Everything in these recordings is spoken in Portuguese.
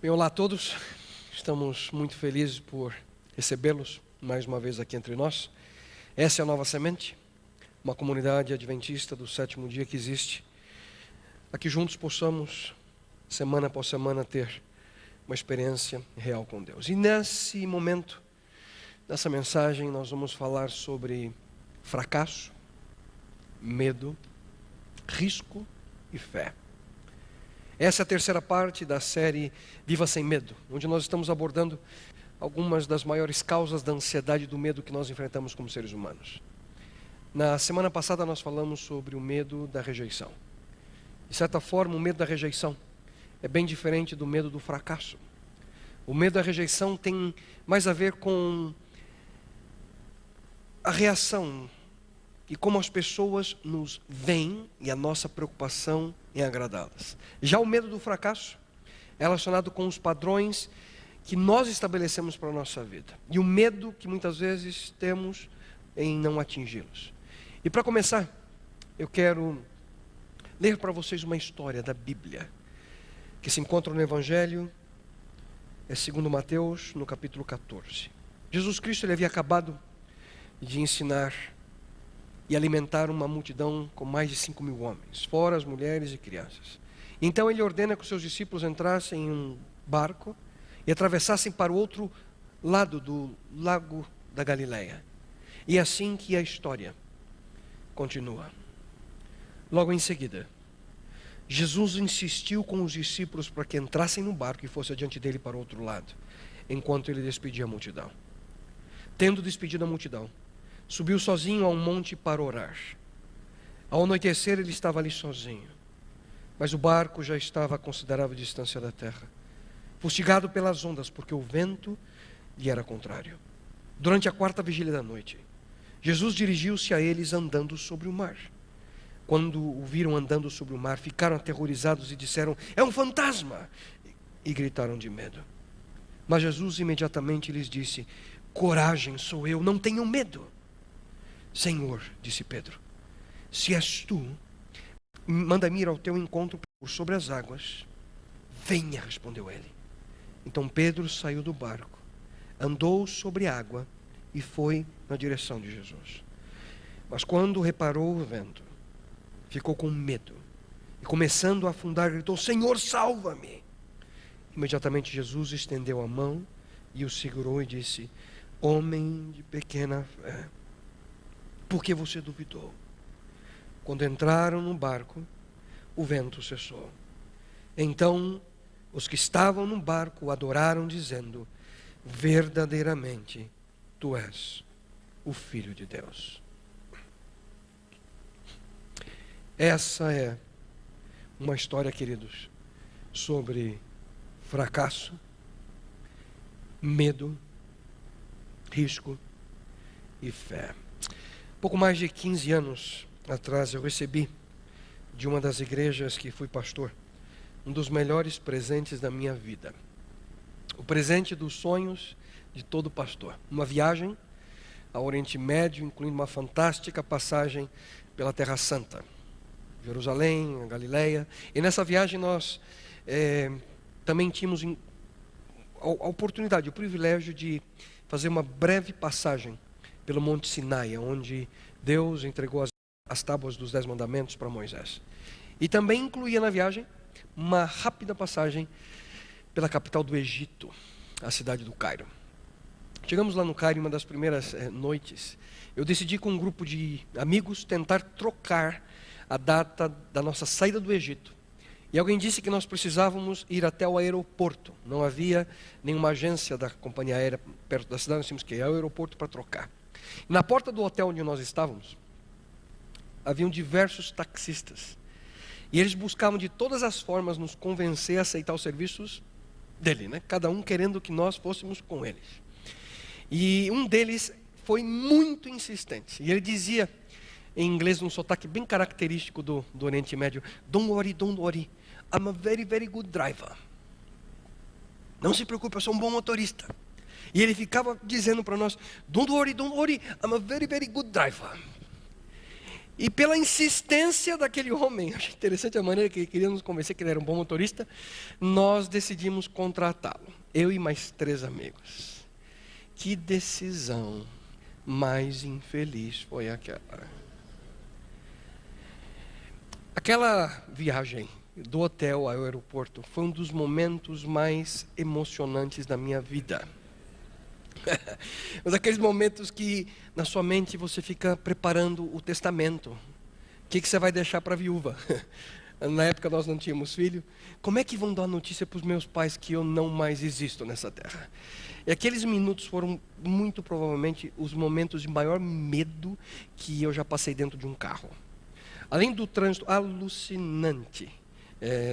Bem, olá a todos, estamos muito felizes por recebê-los mais uma vez aqui entre nós. Essa é a Nova Semente, uma comunidade adventista do sétimo dia que existe. Aqui juntos possamos, semana após semana, ter uma experiência real com Deus. E nesse momento, nessa mensagem, nós vamos falar sobre fracasso, medo, risco e fé. Essa é a terceira parte da série Viva Sem Medo, onde nós estamos abordando algumas das maiores causas da ansiedade e do medo que nós enfrentamos como seres humanos. Na semana passada nós falamos sobre o medo da rejeição. De certa forma, o medo da rejeição é bem diferente do medo do fracasso. O medo da rejeição tem mais a ver com a reação e como as pessoas nos veem e a nossa preocupação em agradá-las. Já o medo do fracasso é relacionado com os padrões que nós estabelecemos para a nossa vida. E o medo que muitas vezes temos em não atingi-los. E para começar, eu quero ler para vocês uma história da Bíblia, que se encontra no Evangelho, segundo Mateus, no capítulo 14. Jesus Cristo ele havia acabado de ensinar e alimentar uma multidão com mais de 5.000 homens, fora as mulheres e crianças. Então ele ordena que os seus discípulos entrassem em um barco e atravessassem para o outro lado do lago da Galileia. E é assim que a história continua. Logo em seguida, Jesus insistiu com os discípulos para que entrassem no barco e fosse adiante dele para o outro lado, enquanto ele despedia a multidão. Tendo despedido a multidão, subiu sozinho a um monte para orar. Ao anoitecer ele estava ali sozinho, mas o barco já estava a considerável distância da terra, fustigado pelas ondas, porque o vento lhe era contrário. Durante a quarta vigília da noite, Jesus dirigiu-se a eles andando sobre o mar. Quando o viram andando sobre o mar, ficaram aterrorizados e disseram: "É um fantasma!" e gritaram de medo. Mas Jesus imediatamente lhes disse: "Coragem, sou eu, não tenham medo." "Senhor", disse Pedro, "se és tu, manda-me ir ao teu encontro por sobre as águas." "Venha", respondeu ele. Então Pedro saiu do barco, andou sobre a água e foi na direção de Jesus. Mas quando reparou o vento, ficou com medo e, começando a afundar, gritou: "Senhor, salva-me!" Imediatamente Jesus estendeu a mão e o segurou e disse: "Homem de pequena fé, por que você duvidou?" Quando entraram no barco, o vento cessou. Então os que estavam no barco o adoraram, dizendo: "Verdadeiramente, tu és o Filho de Deus." Essa é uma história, queridos, sobre fracasso, medo, risco e fé. Pouco mais de 15 anos atrás eu recebi de uma das igrejas que fui pastor um dos melhores presentes da minha vida. O presente dos sonhos de todo pastor. Uma viagem ao Oriente Médio, incluindo uma fantástica passagem pela Terra Santa, Jerusalém, a Galileia. E nessa viagem nós também tínhamos a oportunidade, o privilégio de fazer uma breve passagem pelo Monte Sinai, onde Deus entregou as tábuas dos 10 mandamentos para Moisés. E também incluía na viagem uma rápida passagem pela capital do Egito, a cidade do Cairo. Chegamos lá no Cairo, em uma das primeiras noites, eu decidi com um grupo de amigos tentar trocar a data da nossa saída do Egito. E alguém disse que nós precisávamos ir até o aeroporto. Não havia nenhuma agência da companhia aérea perto da cidade, nós tínhamos que ir ao aeroporto para trocar. Na porta do hotel onde nós estávamos, haviam diversos taxistas. E eles buscavam de todas as formas nos convencer a aceitar os serviços dele, né? Cada um querendo que nós fôssemos com eles. E um deles foi muito insistente. E ele dizia, em inglês, um sotaque bem característico do Oriente Médio: don't worry, I'm a very, very good driver." Não se preocupe, eu sou um bom motorista. E ele ficava dizendo para nós: don't worry, I'm a very, very good driver." E pela insistência daquele homem, achei interessante a maneira que ele queria nos convencer que ele era um bom motorista, nós decidimos contratá-lo, eu e mais 3 amigos. Que decisão mais infeliz foi aquela. Aquela viagem do hotel ao aeroporto foi um dos momentos mais emocionantes da minha vida. Um daqueles momentos que na sua mente você fica preparando o testamento. O que você vai deixar para a viúva? Na época nós não tínhamos filho. Como é que vão dar notícia para os meus pais que eu não mais existo nessa terra? E aqueles minutos foram muito provavelmente os momentos de maior medo que eu já passei dentro de um carro. Além do trânsito alucinante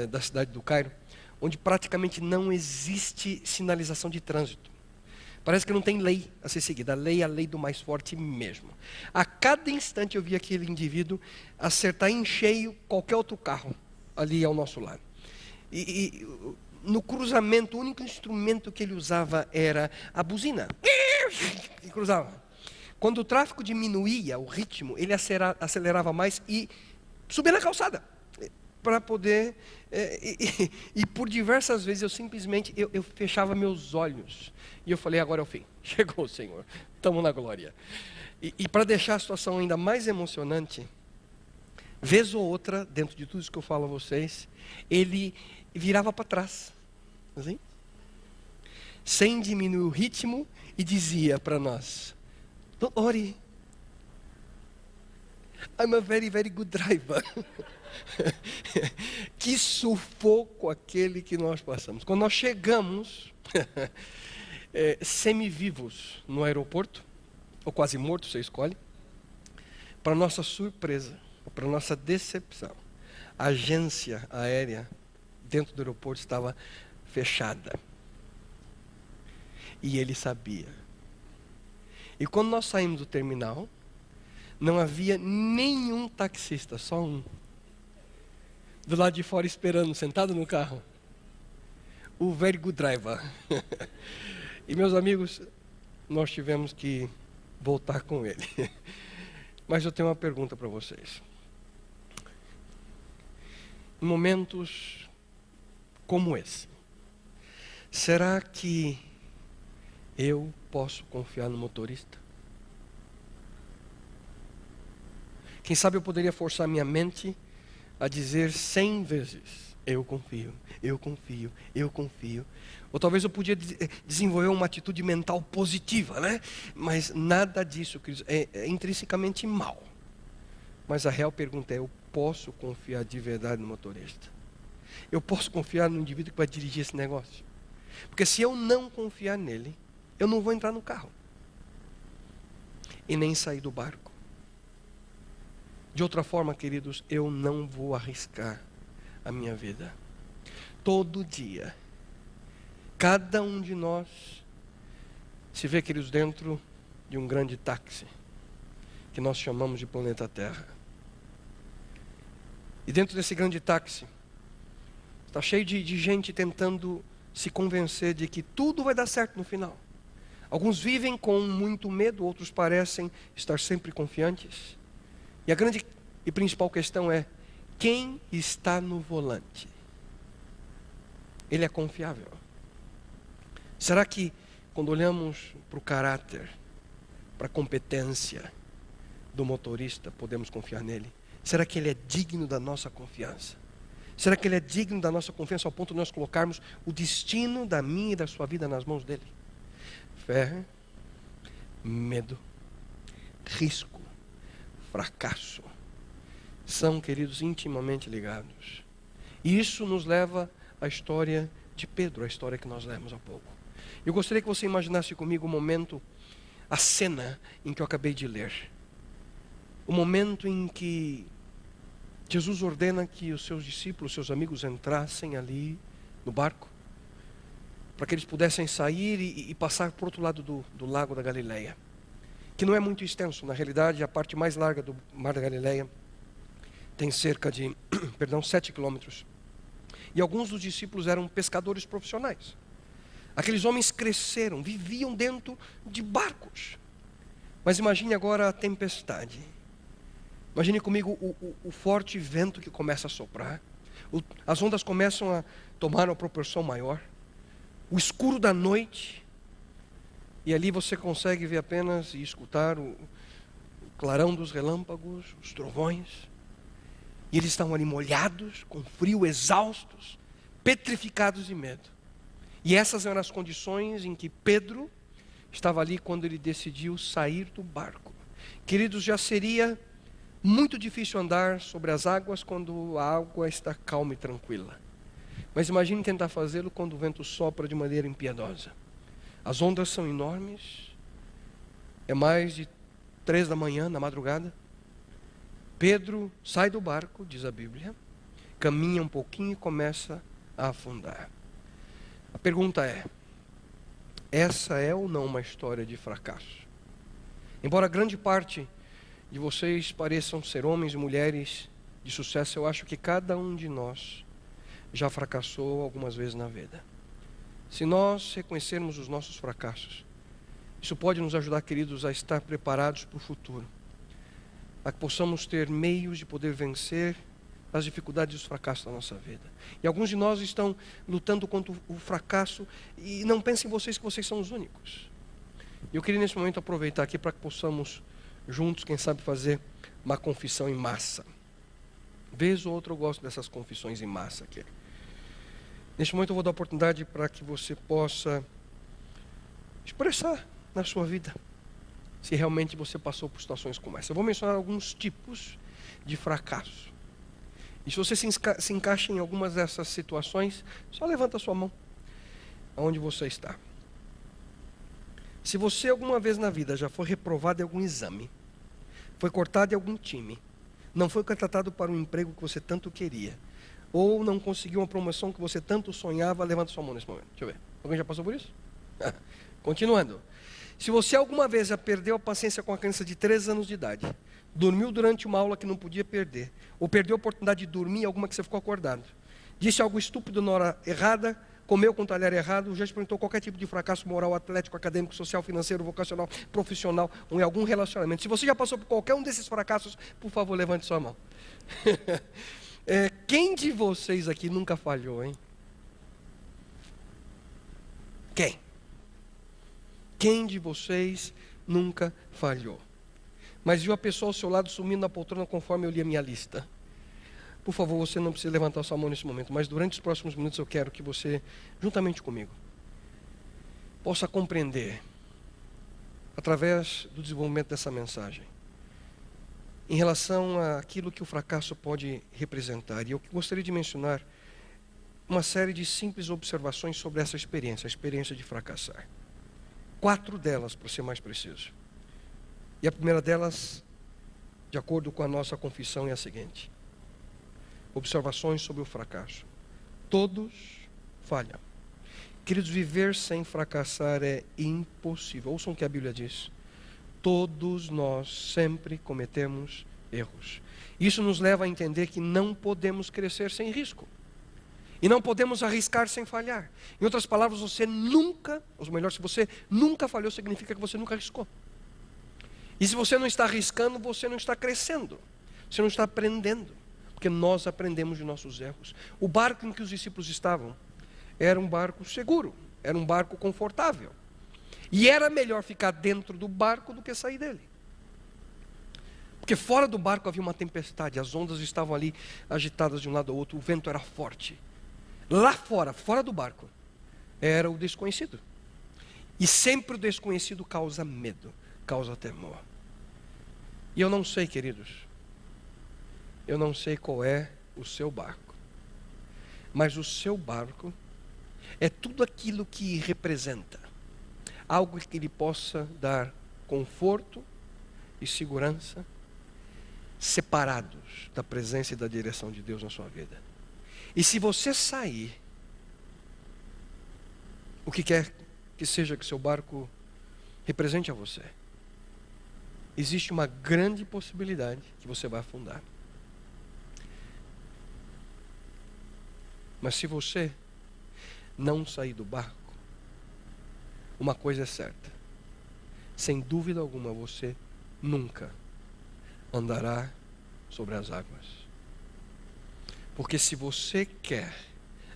da cidade do Cairo, onde praticamente não existe sinalização de trânsito. Parece que não tem lei a ser seguida. A lei é a lei do mais forte mesmo. A cada instante eu via aquele indivíduo acertar em cheio qualquer outro carro ali ao nosso lado. E no cruzamento, o único instrumento que ele usava era a buzina. E cruzava. Quando o tráfego diminuía o ritmo, ele acelerava mais e subia na calçada. Para poder, e por diversas vezes eu simplesmente, eu fechava meus olhos, e eu falei, agora é o fim, chegou o Senhor, estamos na glória. E para deixar a situação ainda mais emocionante, vez ou outra, dentro de tudo isso que eu falo a vocês, ele virava para trás, assim, sem diminuir o ritmo, e dizia para nós, don't worry, I'm a very, very good driver. Que sufoco aquele que nós passamos. Quando nós chegamos, semivivos no aeroporto, ou quase mortos, você escolhe, para nossa surpresa, para nossa decepção, a agência aérea dentro do aeroporto estava fechada. E ele sabia. E quando nós saímos do terminal, não havia nenhum taxista, só um. Do lado de fora esperando, sentado no carro. O very good driver. E meus amigos, nós tivemos que voltar com ele. Mas eu tenho uma pergunta para vocês. Em momentos como esse, será que eu posso confiar no motorista? Quem sabe eu poderia forçar minha mente a dizer 100 vezes, eu confio, eu confio, eu confio. Ou talvez eu podia desenvolver uma atitude mental positiva, né? Mas nada disso, queridos, é intrinsecamente mal. Mas a real pergunta é, eu posso confiar de verdade no motorista? Eu posso confiar no indivíduo que vai dirigir esse negócio? Porque se eu não confiar nele, eu não vou entrar no carro. E nem sair do barco. De outra forma, queridos, eu não vou arriscar a minha vida. Todo dia, cada um de nós se vê, queridos, dentro de um grande táxi, que nós chamamos de planeta Terra. E dentro desse grande táxi, está cheio de gente tentando se convencer de que tudo vai dar certo no final. Alguns vivem com muito medo, outros parecem estar sempre confiantes. E a grande e principal questão é, quem está no volante? Ele é confiável? Será que, quando olhamos para o caráter, para a competência do motorista, podemos confiar nele? Será que ele é digno da nossa confiança? Será que ele é digno da nossa confiança ao ponto de nós colocarmos o destino da minha e da sua vida nas mãos dele? Fé, medo, risco, fracasso, são, queridos, intimamente ligados. E isso nos leva à história de Pedro, a história que nós lemos há pouco. Eu gostaria que você imaginasse comigo o momento, a cena em que eu acabei de ler. O momento em que Jesus ordena que os seus discípulos, seus amigos entrassem ali no barco, para que eles pudessem sair e passar para o outro lado do lago da Galileia. Que não é muito extenso, na realidade a parte mais larga do Mar da Galileia tem cerca de 7 quilômetros. E alguns dos discípulos eram pescadores profissionais. Aqueles homens cresceram, viviam dentro de barcos. Mas imagine agora a tempestade. Imagine comigo o forte vento que começa a soprar. As ondas começam a tomar uma proporção maior. O escuro da noite. E ali você consegue ver apenas e escutar o clarão dos relâmpagos, os trovões. E eles estão ali molhados, com frio, exaustos, petrificados de medo. E essas eram as condições em que Pedro estava ali quando ele decidiu sair do barco. Queridos, já seria muito difícil andar sobre as águas quando a água está calma e tranquila. Mas imagine tentar fazê-lo quando o vento sopra de maneira impiedosa. As ondas são enormes. É mais de 3 da manhã, na madrugada. Pedro sai do barco, diz a Bíblia, caminha um pouquinho e começa a afundar. A pergunta é: essa é ou não uma história de fracasso? Embora grande parte de vocês pareçam ser homens e mulheres de sucesso, eu acho que cada um de nós já fracassou algumas vezes na vida. Se nós reconhecermos os nossos fracassos, isso pode nos ajudar, queridos, a estar preparados para o futuro, a que possamos ter meios de poder vencer as dificuldades e os fracassos da nossa vida. E alguns de nós estão lutando contra o fracasso, e não pensem vocês que vocês são os únicos. Eu queria nesse momento aproveitar aqui para que possamos juntos, quem sabe, fazer uma confissão em massa. Vez ou outra eu gosto dessas confissões em massa aqui. Neste momento eu vou dar a oportunidade para que você possa expressar na sua vida se realmente você passou por situações como essa. Eu vou mencionar alguns tipos de fracasso. E se você se encaixa em algumas dessas situações, só levanta a sua mão aonde você está. Se você alguma vez na vida já foi reprovado em algum exame, foi cortado em algum time, não foi contratado para um emprego que você tanto queria, ou não conseguiu uma promoção que você tanto sonhava, levanta sua mão nesse momento. Deixa eu ver. Alguém já passou por isso? Continuando. Se você alguma vez já perdeu a paciência com a criança de 3 anos de idade, dormiu durante uma aula que não podia perder, ou perdeu a oportunidade de dormir em alguma que você ficou acordado, disse algo estúpido na hora errada, comeu com o talher errado, já experimentou qualquer tipo de fracasso moral, atlético, acadêmico, social, financeiro, vocacional, profissional, ou em algum relacionamento. Se você já passou por qualquer um desses fracassos, por favor, levante sua mão. Quem de vocês aqui nunca falhou, hein? Quem? Quem de vocês nunca falhou? Mas viu a pessoa ao seu lado sumindo na poltrona conforme eu li a minha lista? Por favor, você não precisa levantar sua mão nesse momento, mas durante os próximos minutos eu quero que você, juntamente comigo, possa compreender, através do desenvolvimento dessa mensagem, em relação àquilo que o fracasso pode representar. E eu gostaria de mencionar uma série de simples observações sobre essa experiência, a experiência de fracassar. 4 delas, para ser mais preciso. E a primeira delas, de acordo com a nossa confissão, é a seguinte: observações sobre o fracasso. Todos falham. Queridos, viver sem fracassar é impossível. Ouçam o que a Bíblia diz. Todos nós sempre cometemos erros. Isso nos leva a entender que não podemos crescer sem risco. E não podemos arriscar sem falhar. Em outras palavras, você nunca, ou melhor, se você nunca falhou, significa que você nunca arriscou. E se você não está arriscando, você não está crescendo. Você não está aprendendo. Porque nós aprendemos de nossos erros. O barco em que os discípulos estavam era um barco seguro, era um barco confortável. E era melhor ficar dentro do barco do que sair dele. Porque fora do barco havia uma tempestade, as ondas estavam ali agitadas de um lado ao outro, o vento era forte. Lá fora, fora do barco, era o desconhecido. E sempre o desconhecido causa medo, causa temor. E eu não sei, queridos, eu não sei qual é o seu barco, mas o seu barco é tudo aquilo que representa algo que lhe possa dar conforto e segurança, separados da presença e da direção de Deus na sua vida. E se você sair, o que quer que seja que seu barco represente a você, existe uma grande possibilidade que você vai afundar. Mas se você não sair do barco, uma coisa é certa: sem dúvida alguma você nunca andará sobre as águas. Porque se você quer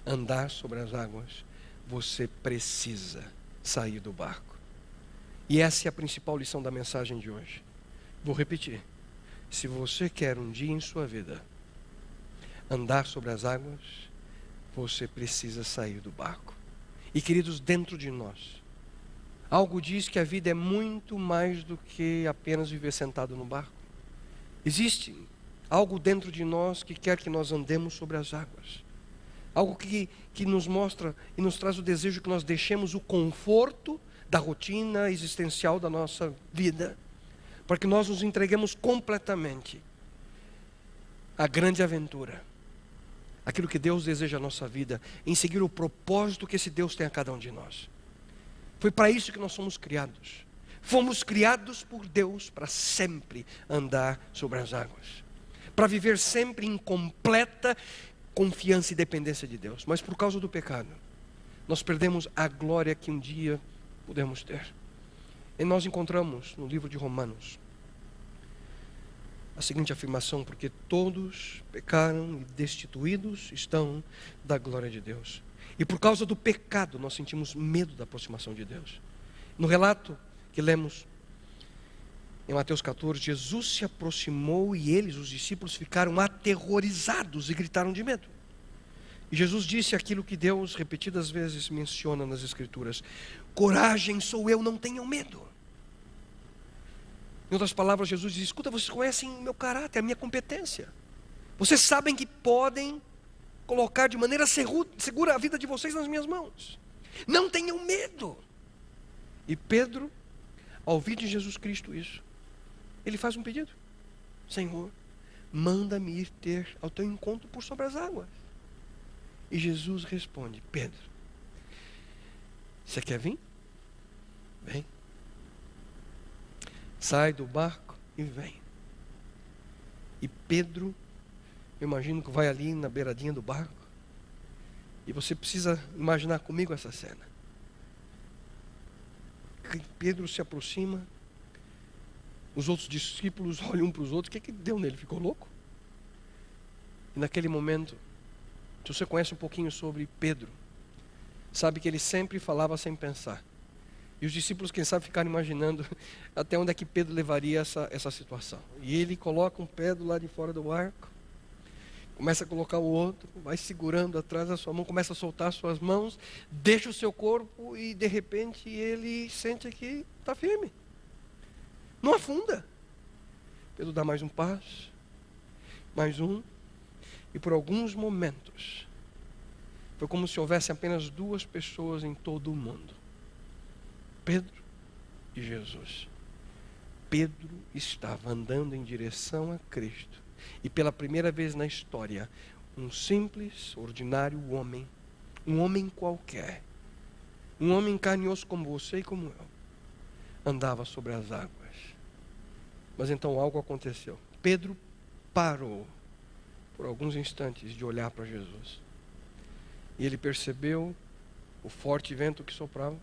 andar sobre as águas, você precisa sair do barco. E essa é a principal lição da mensagem de hoje. Vou repetir. Se você quer um dia em sua vida andar sobre as águas, você precisa sair do barco. E queridos, dentro de nós, algo diz que a vida é muito mais do que apenas viver sentado no barco. Existe algo dentro de nós que quer que nós andemos sobre as águas. Algo que nos mostra e nos traz o desejo que nós deixemos o conforto da rotina existencial da nossa vida, para que nós nos entreguemos completamente à grande aventura, aquilo que Deus deseja à nossa vida, em seguir o propósito que esse Deus tem a cada um de nós. Foi para isso que nós somos criados. Fomos criados por Deus para sempre andar sobre as águas, para viver sempre em completa confiança e dependência de Deus. Mas por causa do pecado, nós perdemos a glória que um dia pudemos ter. E nós encontramos no livro de Romanos a seguinte afirmação: porque todos pecaram e destituídos estão da glória de Deus. E por causa do pecado nós sentimos medo da aproximação de Deus. No relato que lemos em Mateus 14, Jesus se aproximou e eles, os discípulos, ficaram aterrorizados e gritaram de medo. E Jesus disse aquilo que Deus repetidas vezes menciona nas Escrituras: coragem, sou eu, não tenham medo. Em outras palavras, Jesus diz: escuta, vocês conhecem o meu caráter, a minha competência. Vocês sabem que podem colocar de maneira segura a vida de vocês nas minhas mãos. Não tenham medo. E Pedro, ao ouvir de Jesus Cristo isso, ele faz um pedido: Senhor, manda-me ir ter ao teu encontro por sobre as águas. E Jesus responde: Pedro, você quer vir? Vem. Sai do barco e vem. E Pedro, eu imagino que vai ali na beiradinha do barco. E você precisa imaginar comigo essa cena. Pedro se aproxima, os outros discípulos olham um para os outros: o que deu nele? Ficou louco? E naquele momento, se você conhece um pouquinho sobre Pedro, sabe que ele sempre falava sem pensar. E os discípulos, quem sabe, ficaram imaginando até onde é que Pedro levaria essa situação. E ele coloca um pé do lado de fora do barco, começa a colocar o outro, vai segurando atrás da sua mão, começa a soltar as suas mãos, deixa o seu corpo e de repente ele sente que está firme. Não afunda. Pedro dá mais um passo, mais um, e por alguns momentos foi como se houvesse apenas duas pessoas em todo o mundo: Pedro e Jesus. Pedro estava andando em direção a Cristo. E pela primeira vez na história, um simples, ordinário homem, um homem qualquer, um homem em carne e osso como você e como eu, andava sobre as águas. Mas então algo aconteceu. Pedro parou por alguns instantes de olhar para Jesus. E ele percebeu o forte vento que soprava.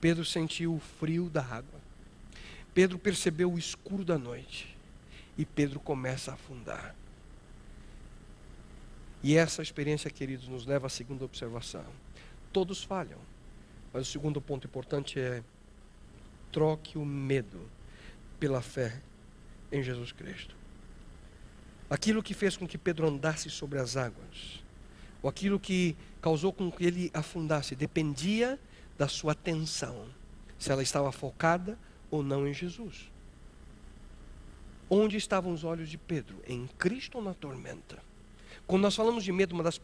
Pedro sentiu o frio da água. Pedro percebeu o escuro da noite. E Pedro começa a afundar. E essa experiência, queridos, nos leva à segunda observação. Todos falham. Mas o segundo ponto importante é: troque o medo pela fé em Jesus Cristo. Aquilo que fez com que Pedro andasse sobre as águas, ou aquilo que causou com que ele afundasse, dependia da sua atenção, se ela estava focada ou não em Jesus. Onde estavam os olhos de Pedro? Em Cristo ou na tormenta? Quando nós falamos de medo, uma das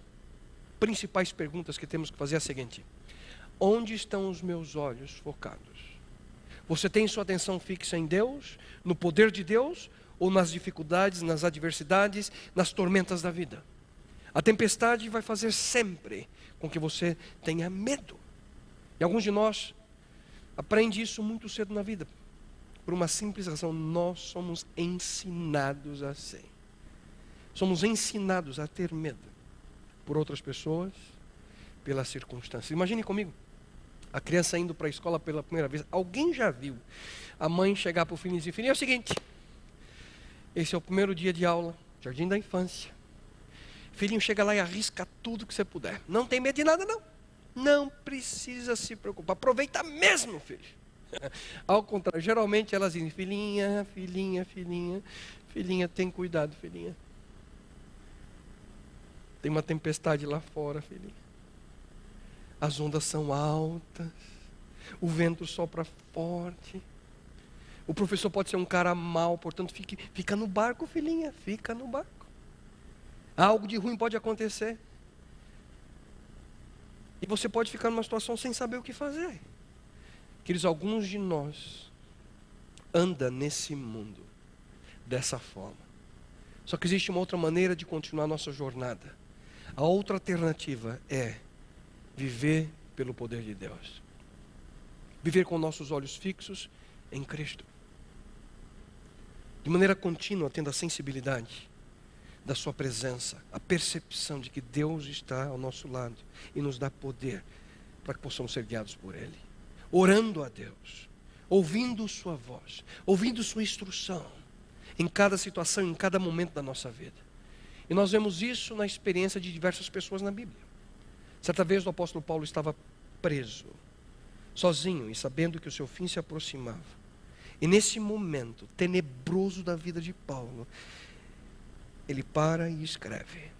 principais perguntas que temos que fazer é a seguinte: onde estão os meus olhos focados? Você tem sua atenção fixa em Deus, no poder de Deus, ou nas dificuldades, nas adversidades, nas tormentas da vida? A tempestade vai fazer sempre com que você tenha medo. E alguns de nós aprendem isso muito cedo na vida. Por uma simples razão: nós somos ensinados assim. Somos ensinados a ter medo por outras pessoas, pelas circunstâncias. Imagine comigo, a criança indo para a escola pela primeira vez. Alguém já viu a mãe chegar para o filho e dizer: filhinho, é o seguinte, Esse é o primeiro dia de aula, jardim da infância. Filhinho, chega lá e arrisca tudo que você puder. Não tem medo de nada, não. Não precisa se preocupar. Aproveita mesmo, filho. Ao contrário, geralmente elas dizem, filhinha, filhinha, filhinha, filhinha, tem cuidado, filhinha. Tem uma tempestade lá fora, filhinha. As ondas são altas, o vento sopra forte. O professor pode ser um cara mau, portanto, fica no barco, filhinha, fica no barco. Algo de ruim pode acontecer. E você pode ficar numa situação sem saber o que fazer. Queridos, alguns de nós andam nesse mundo dessa forma. Só que existe uma outra maneira de continuar a nossa jornada. A outra alternativa é viver pelo poder de Deus. Viver com nossos olhos fixos em Cristo. De maneira contínua, tendo a sensibilidade da sua presença, a percepção de que Deus está ao nosso lado e nos dá poder para que possamos ser guiados por Ele. Orando a Deus, ouvindo sua voz, ouvindo sua instrução em cada situação, em cada momento da nossa vida. E nós vemos isso na experiência de diversas pessoas na Bíblia. Certa vez o apóstolo Paulo estava preso, sozinho e sabendo que o seu fim se aproximava. E nesse momento tenebroso da vida de Paulo, ele para e escreve: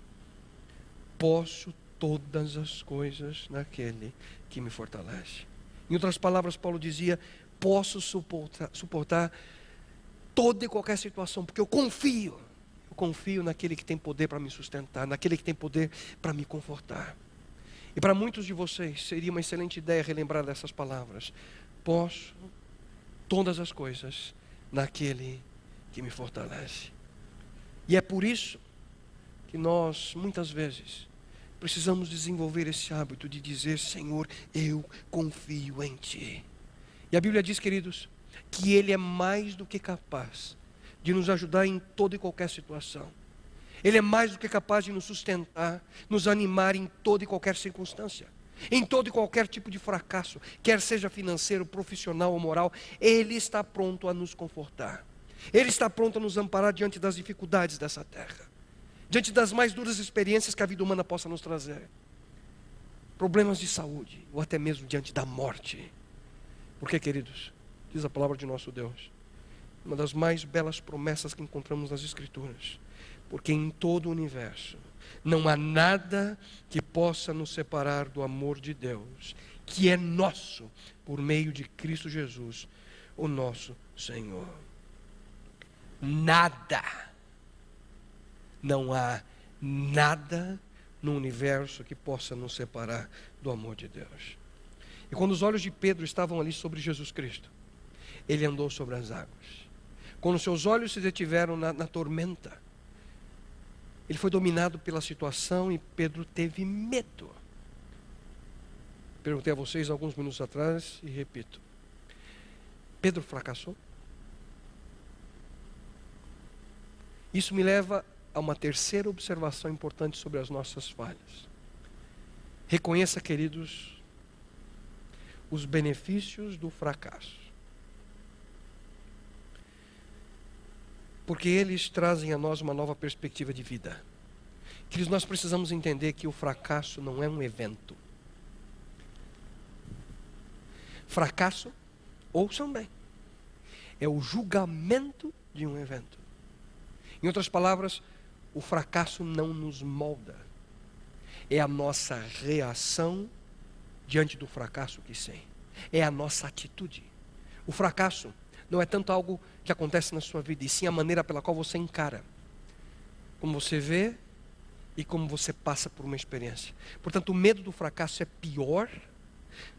posso todas as coisas naquele que me fortalece. Em outras palavras, Paulo dizia: posso suportar toda e qualquer situação, porque eu confio naquele que tem poder para me sustentar, naquele que tem poder para me confortar. E para muitos de vocês seria uma excelente ideia relembrar dessas palavras: posso todas as coisas naquele que me fortalece. E é por isso que nós, muitas vezes, precisamos desenvolver esse hábito de dizer: Senhor, eu confio em Ti. E a Bíblia diz, queridos, que Ele é mais do que capaz de nos ajudar em toda e qualquer situação. Ele é mais do que capaz de nos sustentar, nos animar em toda e qualquer circunstância. Em todo e qualquer tipo de fracasso, quer seja financeiro, profissional ou moral, Ele está pronto a nos confortar. Ele está pronto a nos amparar diante das dificuldades dessa terra, diante das mais duras experiências que a vida humana possa nos trazer. Problemas de saúde, ou até mesmo diante da morte. Porque, queridos, diz a palavra de nosso Deus, uma das mais belas promessas que encontramos nas Escrituras: porque em todo o universo não há nada que possa nos separar do amor de Deus, que é nosso por meio de Cristo Jesus, o nosso Senhor. Nada, não há nada no universo que possa nos separar do amor de Deus. E quando os olhos de Pedro estavam ali sobre Jesus Cristo, ele andou sobre as águas. Quando seus olhos se detiveram na tormenta, ele foi dominado pela situação e Pedro teve medo. Perguntei a vocês alguns minutos atrás e repito: Pedro fracassou? Isso me leva a uma terceira observação importante sobre as nossas falhas. Reconheça, queridos, os benefícios do fracasso. Porque eles trazem a nós uma nova perspectiva de vida. Queridos, nós precisamos entender que o fracasso não é um evento. Fracasso, ouçam bem, é o julgamento de um evento. Em outras palavras, o fracasso não nos molda. É a nossa reação diante do fracasso que sim. É a nossa atitude. O fracasso não é tanto algo que acontece na sua vida, e sim a maneira pela qual você encara, como você vê e como você passa por uma experiência. Portanto, o medo do fracasso é pior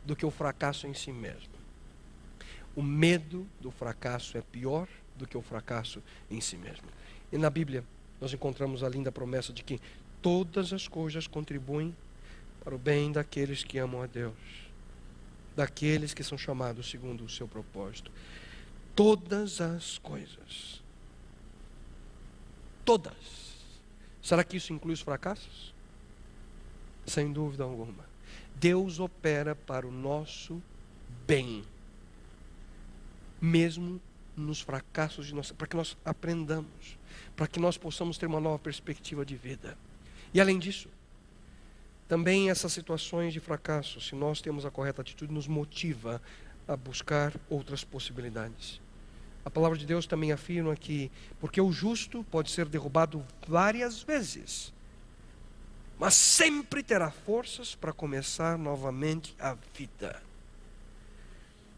do que o fracasso em si mesmo. O medo do fracasso é pior do que o fracasso em si mesmo. E na Bíblia, nós encontramos a linda promessa de que todas as coisas contribuem para o bem daqueles que amam a Deus, daqueles que são chamados segundo o seu propósito. Todas as coisas. Todas. Será que isso inclui os fracassos? Sem dúvida alguma. Deus opera para o nosso bem, mesmo nos fracassos de nossa, para que nós aprendamos, para que nós possamos ter uma nova perspectiva de vida. E além disso, também essas situações de fracasso, se nós temos a correta atitude, nos motiva a buscar outras possibilidades. A palavra de Deus também afirma que, porque o justo pode ser derrubado várias vezes, mas sempre terá forças para começar novamente a vida.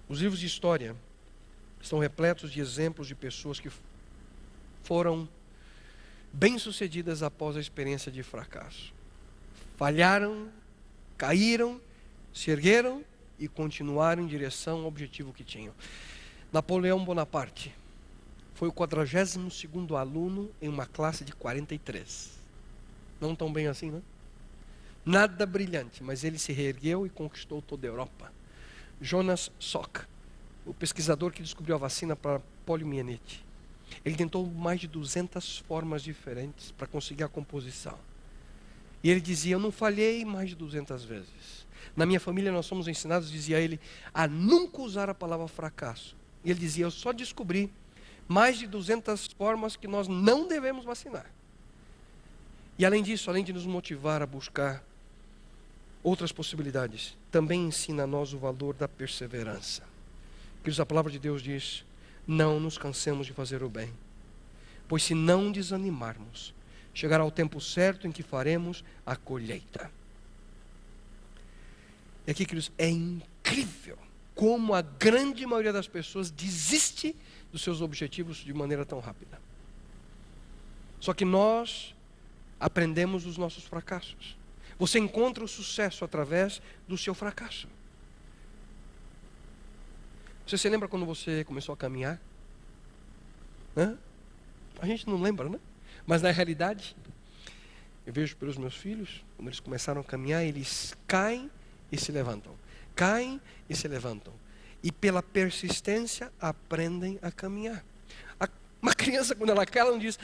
Os livros de história estão repletos de exemplos de pessoas que foram bem-sucedidas após a experiência de fracasso. Falharam, caíram, se ergueram e continuaram em direção ao objetivo que tinham. Napoleão Bonaparte foi o 42º aluno em uma classe de 43. Não tão bem assim, né? Nada brilhante, mas ele se reergueu e conquistou toda a Europa. Jonas Salk, o pesquisador que descobriu a vacina para poliomielite, ele tentou mais de 200 formas diferentes para conseguir a composição. E ele dizia, eu não falhei mais de 200 vezes. Na minha família nós somos ensinados, dizia ele, a nunca usar a palavra fracasso. E ele dizia, eu só descobri mais de 200 formas que nós não devemos vacinar. E além disso, além de nos motivar a buscar outras possibilidades, também ensina a nós o valor da perseverança. Porque a palavra de Deus diz, não nos cansemos de fazer o bem, pois se não desanimarmos, chegará o tempo certo em que faremos a colheita. E aqui, queridos, é incrível como a grande maioria das pessoas desiste dos seus objetivos de maneira tão rápida. Só que nós aprendemos dos nossos fracassos. Você encontra o sucesso através do seu fracasso. Você se lembra quando você começou a caminhar? Hã? A gente não lembra, né? Mas na realidade, eu vejo pelos meus filhos, quando eles começaram a caminhar, eles caem e se levantam. Caem e se levantam. E pela persistência aprendem a caminhar. Uma criança, quando ela cai, ela não diz,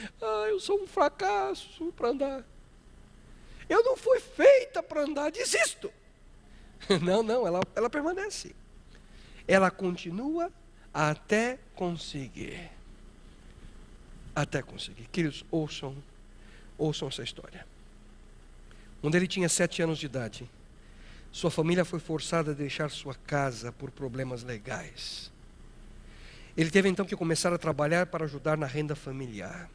eu sou um fracasso para andar. Eu não fui feita para andar, desisto. Não, ela permanece. Ela continua até conseguir. Até conseguir. Queridos, ouçam essa história. Quando ele tinha 7 anos de idade, sua família foi forçada a deixar sua casa por problemas legais. Ele teve então que começar a trabalhar para ajudar na renda familiar.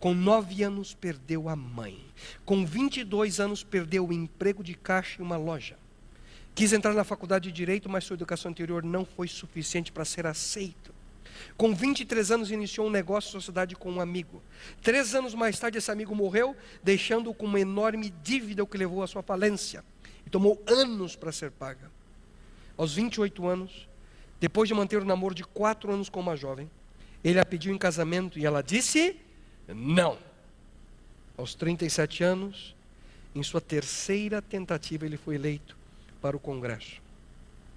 Com 9 anos perdeu a mãe. Com 22 anos perdeu o emprego de caixa em uma loja. Quis entrar na faculdade de Direito, mas sua educação anterior não foi suficiente para ser aceito. Com 23 anos iniciou um negócio de sociedade com um amigo. 3 anos mais tarde esse amigo morreu, deixando-o com uma enorme dívida, o que levou à sua falência. E tomou anos para ser paga. Aos 28 anos, depois de manter o namoro de 4 anos com uma jovem, ele a pediu em casamento e ela disse não. Aos 37 anos, em sua terceira tentativa, ele foi eleito para o Congresso.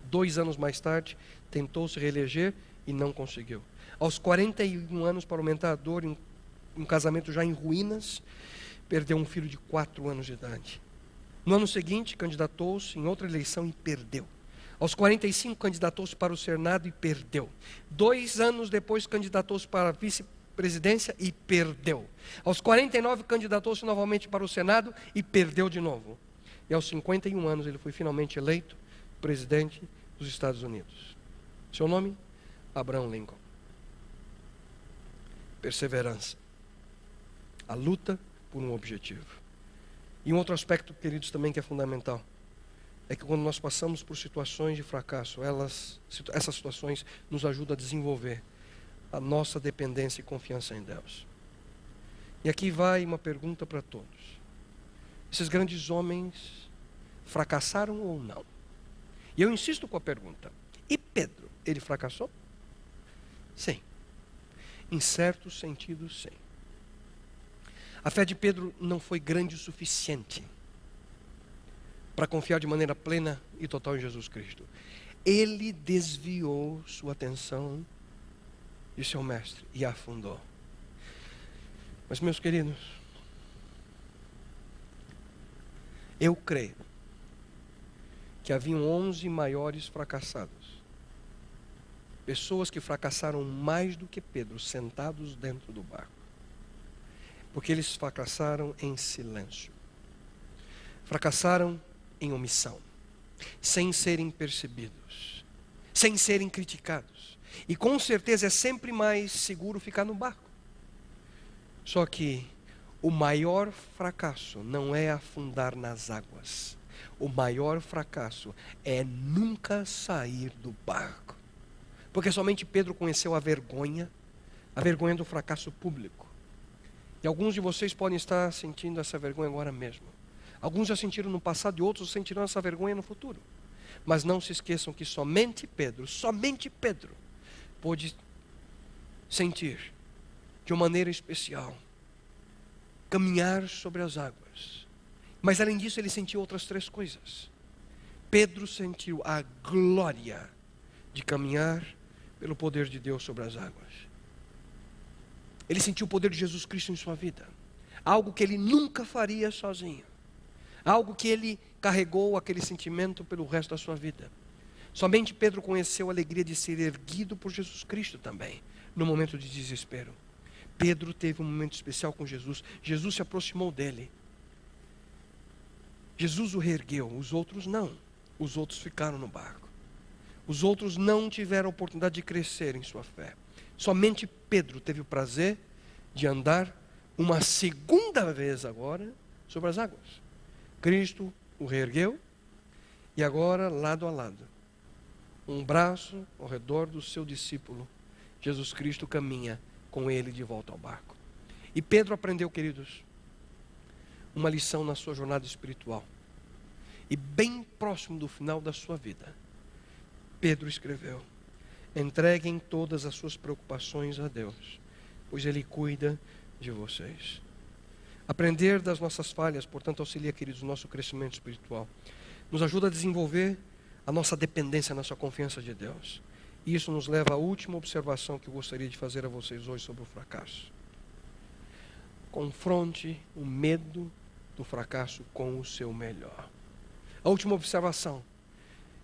2 anos mais tarde, tentou se reeleger e não conseguiu. Aos 41 anos, para aumentar a dor, em um casamento já em ruínas, perdeu um filho de 4 anos de idade. No ano seguinte, candidatou-se em outra eleição e perdeu. Aos 45, candidatou-se para o Senado e perdeu. 2 anos depois, candidatou-se para a vice-presidência e perdeu. Aos 49, candidatou-se novamente para o Senado e perdeu de novo. E aos 51 anos, ele foi finalmente eleito presidente dos Estados Unidos. Seu nome? Abraham Lincoln. Perseverança. A luta por um objetivo. E um outro aspecto, queridos, também que é fundamental, é que quando nós passamos por situações de fracasso, essas situações nos ajudam a desenvolver a nossa dependência e confiança em Deus. E aqui vai uma pergunta para todos. Esses grandes homens fracassaram ou não? E eu insisto com a pergunta. E Pedro, ele fracassou? Sim. Em certo sentido, sim. A fé de Pedro não foi grande o suficiente para confiar de maneira plena e total em Jesus Cristo. Ele desviou sua atenção de seu mestre e afundou. Mas, meus queridos, eu creio que haviam 11 maiores fracassados. pessoas que fracassaram mais do que Pedro, sentados dentro do barco. Porque eles fracassaram em silêncio. Fracassaram em omissão, sem serem percebidos, sem serem criticados. E com certeza é sempre mais seguro ficar no barco. Só que o maior fracasso não é afundar nas águas. O maior fracasso é nunca sair do barco. Porque somente Pedro conheceu a vergonha do fracasso público. E alguns de vocês podem estar sentindo essa vergonha agora mesmo. Alguns já sentiram no passado e outros sentirão essa vergonha no futuro. Mas não se esqueçam que somente Pedro pôde sentir, de uma maneira especial, caminhar sobre as águas. Mas além disso ele sentiu outras 3 coisas. Pedro sentiu a glória de caminhar pelo poder de Deus sobre as águas. Ele sentiu o poder de Jesus Cristo em sua vida. Algo que ele nunca faria sozinho. Algo que ele carregou aquele sentimento pelo resto da sua vida. Somente Pedro conheceu a alegria de ser erguido por Jesus Cristo também, no momento de desespero. Pedro teve um momento especial com Jesus. Jesus se aproximou dele. Jesus o reergueu, os outros não. Os outros ficaram no barco. Os outros não tiveram a oportunidade de crescer em sua fé. Somente Pedro teve o prazer de andar uma segunda vez agora sobre as águas. Cristo o reergueu e agora, lado a lado, um braço ao redor do seu discípulo, Jesus Cristo caminha com ele de volta ao barco. E Pedro aprendeu, queridos, uma lição na sua jornada espiritual. E bem próximo do final da sua vida, Pedro escreveu: entreguem todas as suas preocupações a Deus, pois Ele cuida de vocês. Aprender das nossas falhas, portanto, auxilia, queridos, o nosso crescimento espiritual. Nos ajuda a desenvolver a nossa dependência, a nossa confiança de Deus. E isso nos leva à última observação que eu gostaria de fazer a vocês hoje sobre o fracasso. Confronte o medo do fracasso com o seu melhor. A última observação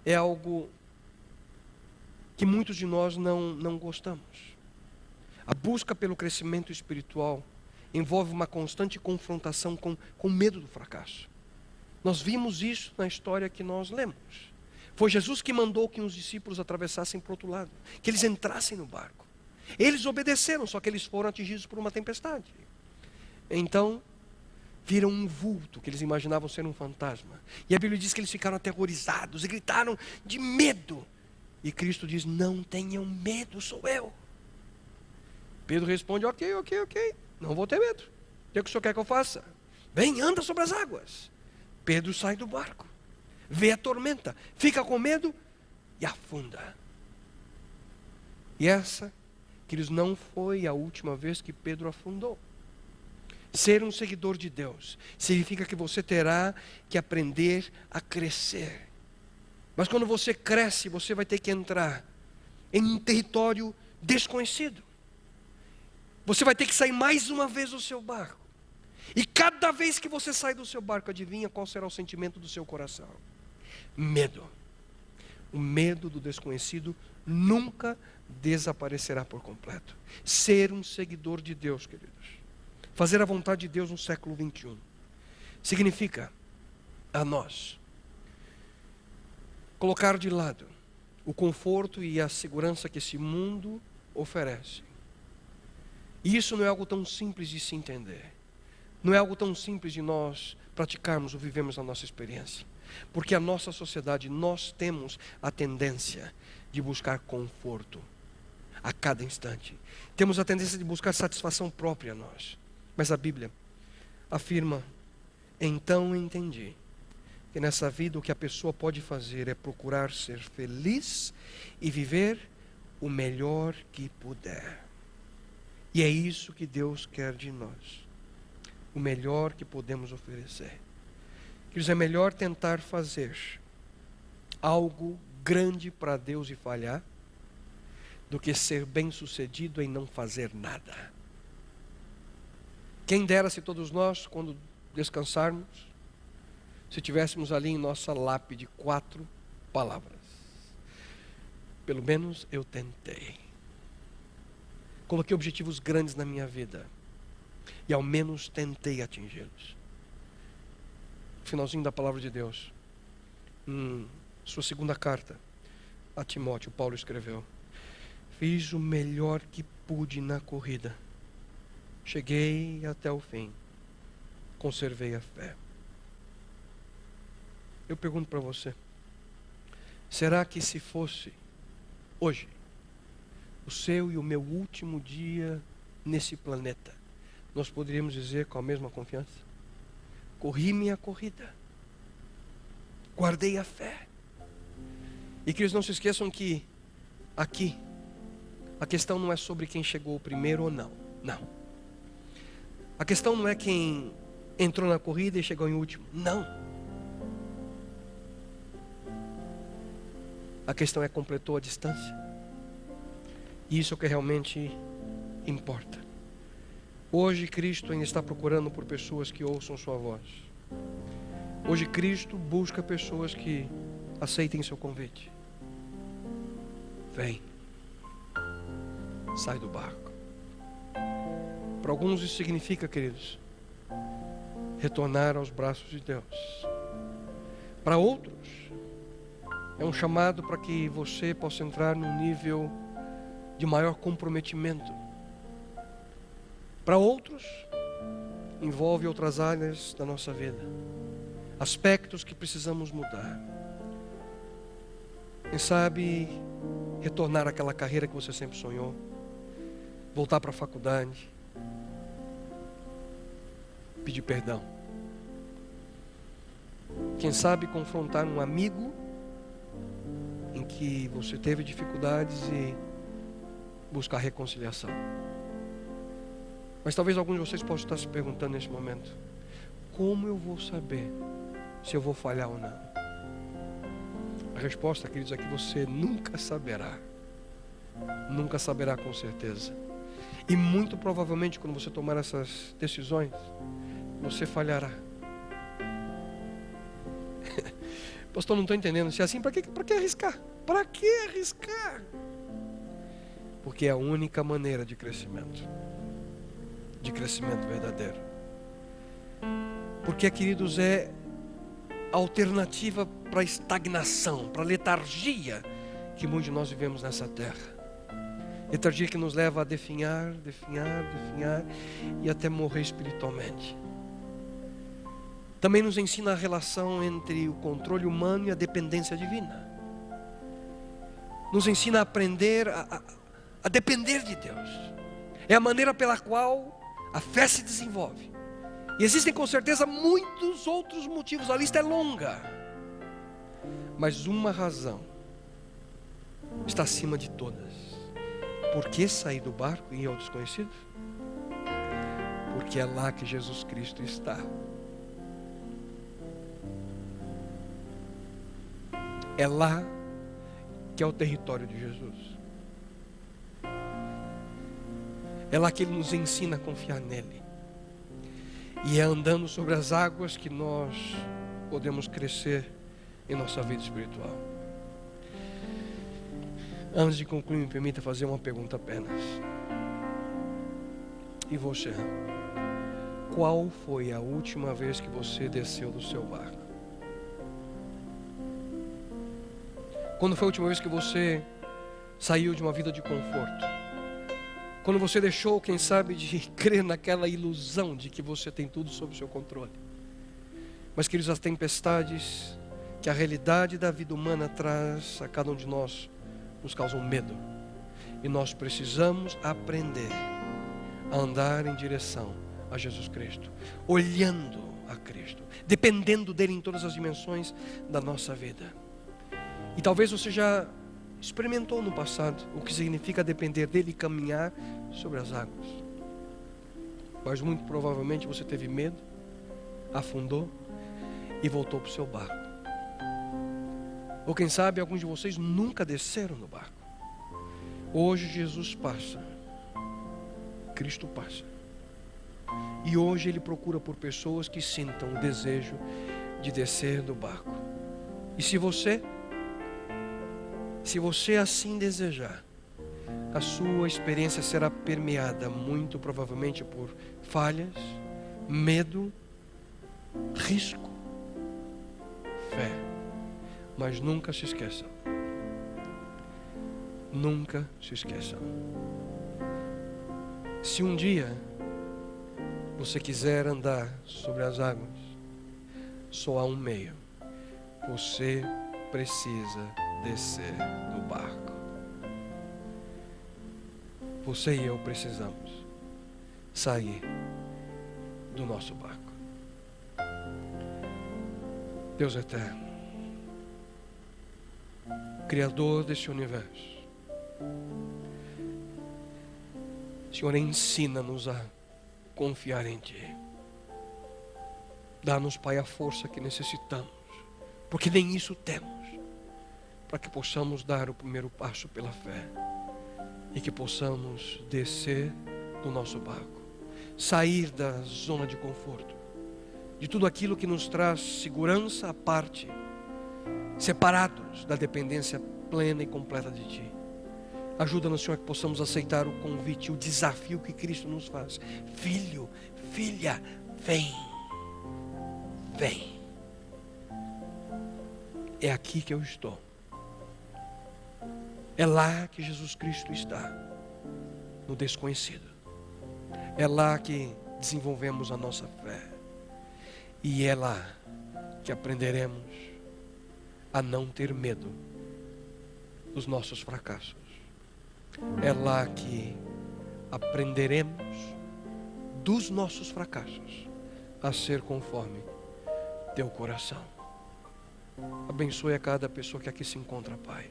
é algo que muitos de nós não gostamos. A busca pelo crescimento espiritual envolve uma constante confrontação com o medo do fracasso. Nós vimos isso na história que nós lemos. Foi Jesus que mandou que os discípulos atravessassem para o outro lado, que eles entrassem no barco. Eles obedeceram, só que eles foram atingidos por uma tempestade. Então, viram um vulto que eles imaginavam ser um fantasma. E a Bíblia diz que eles ficaram aterrorizados e gritaram de medo. E Cristo diz: não tenham medo, sou eu. Pedro responde: ok, não vou ter medo. O que o senhor quer que eu faça? Vem, anda sobre as águas. Pedro sai do barco, vê a tormenta, fica com medo e afunda. E essa, queridos, não foi a última vez que Pedro afundou. Ser um seguidor de Deus significa que você terá que aprender a crescer. Mas quando você cresce, você vai ter que entrar em um território desconhecido. Você vai ter que sair mais uma vez do seu barco. E cada vez que você sai do seu barco, adivinha qual será o sentimento do seu coração? Medo. O medo do desconhecido nunca desaparecerá por completo. Ser um seguidor de Deus, queridos, fazer a vontade de Deus no século 21, significa a nós colocar de lado o conforto e a segurança que esse mundo oferece. E isso não é algo tão simples de se entender. Não é algo tão simples de nós praticarmos ou vivemos na nossa experiência. Porque a nossa sociedade, nós temos a tendência de buscar conforto a cada instante. Temos a tendência de buscar satisfação própria a nós. Mas a Bíblia afirma: então entendi que nessa vida o que a pessoa pode fazer é procurar ser feliz e viver o melhor que puder. E é isso que Deus quer de nós. O melhor que podemos oferecer. Queridos, é melhor tentar fazer algo grande para Deus e falhar do que ser bem-sucedido em não fazer nada. Quem dera se todos nós, quando descansarmos, se tivéssemos ali em nossa lápide 4 palavras: Pelo menos eu tentei. Coloquei objetivos grandes na minha vida. E ao menos tentei atingi-los. Finalzinho da palavra de Deus. Sua segunda carta a Timóteo, Paulo escreveu: fiz o melhor que pude na corrida. Cheguei até o fim. Conservei a fé. Eu pergunto para você: será que se fosse hoje o seu e o meu último dia nesse planeta, nós poderíamos dizer com a mesma confiança: corri minha corrida, guardei a fé? E que eles não se esqueçam que aqui a questão não é sobre quem chegou primeiro ou não. Não. A questão não é quem entrou na corrida e chegou em último. Não. A questão é completou a distância. E isso é o que realmente importa. Hoje Cristo ainda está procurando por pessoas que ouçam sua voz. Hoje Cristo busca pessoas que aceitem seu convite. Vem. Sai do barco. Para alguns isso significa, queridos, retornar aos braços de Deus. Para outros, é um chamado para que você possa entrar num nível de maior comprometimento. Para outros, envolve outras áreas da nossa vida, aspectos que precisamos mudar. Quem sabe retornar àquela carreira que você sempre sonhou, voltar para a faculdade, pedir perdão. Quem sabe confrontar um amigo em que você teve dificuldades e buscar reconciliação. Mas talvez alguns de vocês possam estar se perguntando nesse momento: como eu vou saber se eu vou falhar ou não? A resposta, queridos, é que você nunca saberá. Nunca saberá com certeza. E muito provavelmente quando você tomar essas decisões, você falhará. Pastor, não estou entendendo. Se é assim, para que arriscar? Para que arriscar? Porque é a única maneira de crescimento verdadeiro. Porque, queridos, é alternativa para a estagnação, para a letargia que muitos de nós vivemos nessa terra. Letargia que nos leva a definhar e até morrer espiritualmente. Também nos ensina a relação entre o controle humano e a dependência divina. Nos ensina a aprender a depender de Deus. É a maneira pela qual a fé se desenvolve. E existem com certeza muitos outros motivos, a lista é longa. Mas uma razão está acima de todas. Por que sair do barco e ir ao desconhecido? Porque é lá que Jesus Cristo está. É lá que é o território de Jesus. É lá que Ele nos ensina a confiar nele. E é andando sobre as águas que nós podemos crescer em nossa vida espiritual. Antes de concluir, me permita fazer uma pergunta apenas. E você? Qual foi a última vez que você desceu do seu barco? Quando foi a última vez que você saiu de uma vida de conforto? Quando você deixou, quem sabe, de crer naquela ilusão de que você tem tudo sob o seu controle? Mas, queridos, as tempestades que a realidade da vida humana traz a cada um de nós nos causam medo. E nós precisamos aprender a andar em direção a Jesus Cristo, olhando a Cristo, dependendo dele em todas as dimensões da nossa vida. E talvez você já experimentou no passado o que significa depender dele e caminhar sobre as águas. Mas muito provavelmente você teve medo, afundou e voltou para o seu barco. Ou quem sabe alguns de vocês nunca desceram no barco. Hoje Jesus passa, Cristo passa. E hoje Ele procura por pessoas que sintam o desejo de descer do barco. E se você Se você assim desejar, a sua experiência será permeada muito provavelmente por falhas, medo, risco, fé. Mas nunca se esqueçam. Nunca se esqueçam. Se um dia você quiser andar sobre as águas, só há um meio. Você precisa descer do barco. Você e eu precisamos sair do nosso barco. Deus eterno, Criador deste universo, Senhor, ensina-nos a confiar em Ti. Dá-nos, Pai, a força que necessitamos, porque nem isso temos, para que possamos dar o primeiro passo pela fé e que possamos descer do nosso barco, sair da zona de conforto, de tudo aquilo que nos traz segurança à parte, separados da dependência plena e completa de Ti. Ajuda-nos, Senhor, que possamos aceitar o convite, o desafio que Cristo nos faz. Filho, filha, vem. Vem. É aqui que eu estou. É lá que Jesus Cristo está, no desconhecido. É lá que desenvolvemos a nossa fé. E é lá que aprenderemos a não ter medo dos nossos fracassos. É lá que aprenderemos dos nossos fracassos a ser conforme Teu coração. Abençoe a cada pessoa que aqui se encontra, Pai.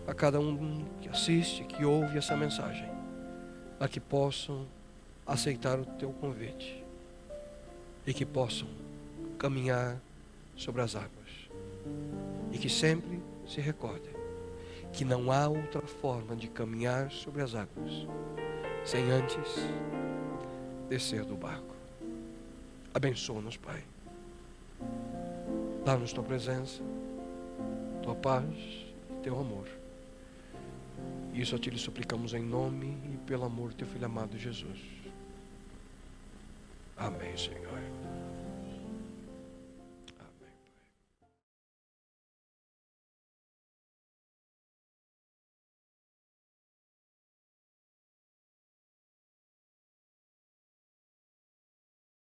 A cada um que assiste, que ouve essa mensagem, a que possam aceitar o Teu convite e que possam caminhar sobre as águas. E que sempre se recordem que não há outra forma de caminhar sobre as águas sem antes descer do barco. Abençoa-nos, Pai. Dá-nos Tua presença, Tua paz e Teu amor. Isso a Ti lhe suplicamos em nome e pelo amor do Teu Filho amado Jesus. Amém, Senhor.